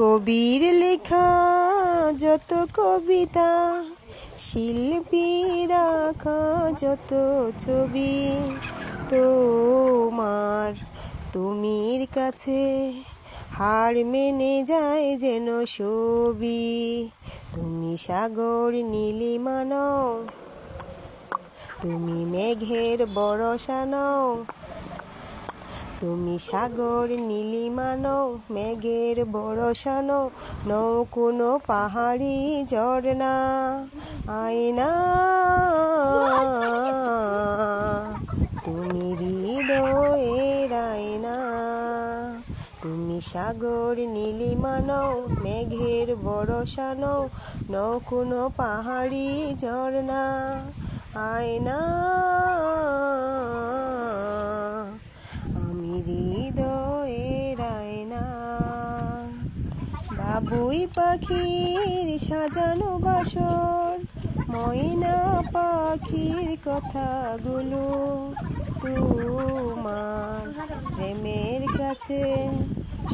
কবির লেখা যত কবিতা, শিল্পীর আঁকা যত ছবি, তোমার তুমির কাছে হার মেনে যায় যেন ছবি। তুমি সাগর নীলিমা নও, তুমি মেঘের বরষা নও, তুমি সাগর নীলিমা নও, মেঘের বরষা নও, নও কোনো পাহাড়ি ঝর্ণা আয়না। তুমি হৃদয়ের আয়না, তুমি সাগর নীলিমা নও, মেঘের বরষা নও, নও কোনো পাহাড়ি ঝর্ণা আয়না। আমি হৃদয়ের আয়না। বাবুই পাখির সাজানো বাসর, ময়না পাখির কথাগুলো তোমার প্রেমের কাছে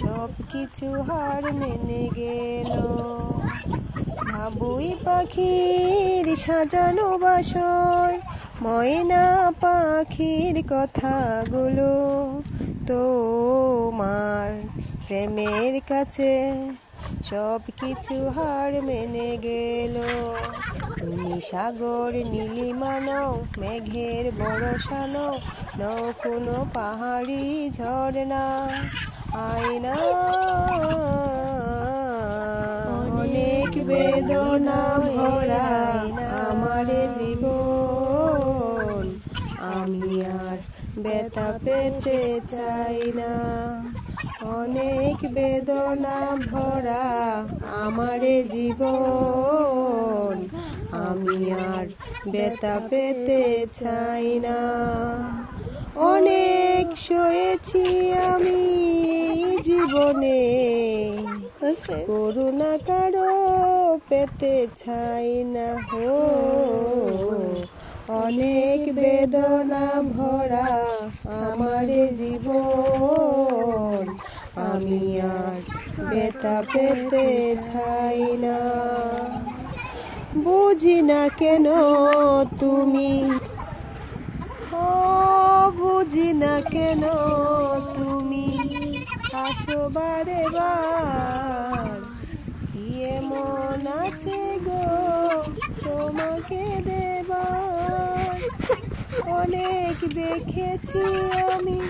সব কিছু হার মেনে গেল। বাবুই পাখির সাজানো বাসর, ময়না পাখির কথাগুলো তোমার প্রেমের কাছে সব কিছু হার মেনে গেল। তুমি সাগর নীলিমা নও, মেঘের বরষা নও, নও কোনো পাহাড়ি ঝর্ণা আয়না। অনেক বেদনা ভরা আমার জীবন, আমি আর ব্যথা পেতে চাই না। অনেক বেদনা ভরা আমার জীবন, আমি আর ব্যথা পেতে চাই না। অনেক সয়েছি আমি জীবনে, করুণা কারো পেতে চাই না হো। অনেক বেদনা ভরা আমার জীবন, আমি আর ব্যথা পেতে চাই না। বুঝি না কেন তুমি, ও বুঝি না কেন তুমি আসো বারে বার। কি এমন আছে গো তোমাকে দেবার, অনেক দেখেছি আমি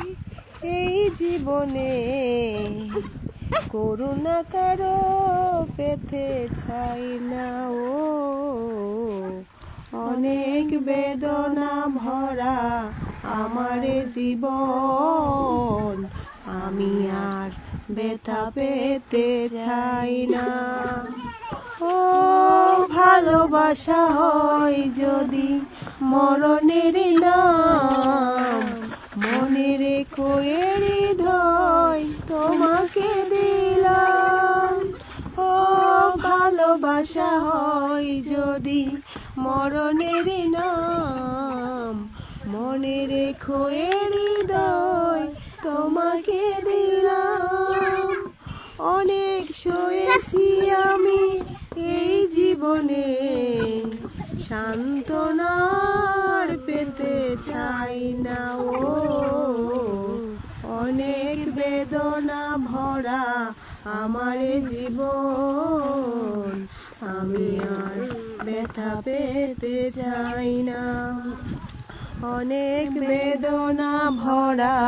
এই জীবনে, করুণা কারো পেতে চাই না ও। অনেক বেদনা ভরা আমার জীবন, আমি আর ব্যথা পেতে চাই না। ও ভালোবাসা হয় যদি মরণের নাম, মনে রেখো এ হৃদয় তোমাকে দিলাম। ও ভালোবাসা হয় যদি মরণের নাম, মনে রেখো এ হৃদয় তোমাকে দিলাম। অনেক সয়েছি আমি এই জীবনে, সান্ত্বনার পেতে চাই না ও। অনেক বেদনা ভরা আমার জীবন, আমি আর ব্যথা পেতে চাই না। অনেক বেদনা ভরা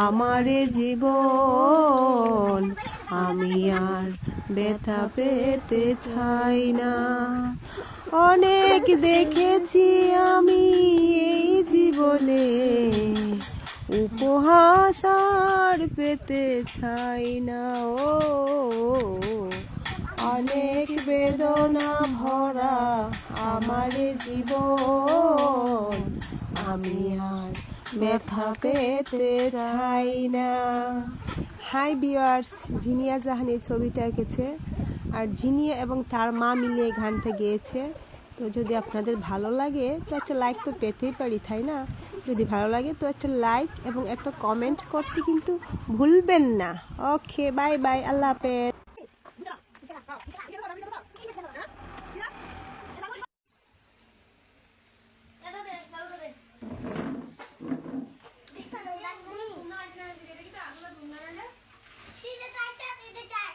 আমার জীবন, আমি আর ব্যথা পেতে চাই না। অনেক দেখেছি আমি এই জীবনে, উপহাস আর পেতে চাই না ও। অনেক বেদনা ভরা আমার জীবন, আমি আর ব্যথা পেতে চাই না। হাই ভিউয়ার্স, জিনিয়া জাহান এই ছবিটা এঁকেছে, আর জিনিয়া এবং তার মা মিলে এই গানটা গেয়েছে। তো যদি আপনাদের ভালো লাগে তো একটা লাইক তো পেতেই পারি, তাই না? যদি ভালো লাগে তো একটা লাইক এবং একটা কমেন্ট করতে কিন্তু ভুলবেন না। ওকে, বাই বাই, আল্লাহ হাফেজ। একটা দিতে চাই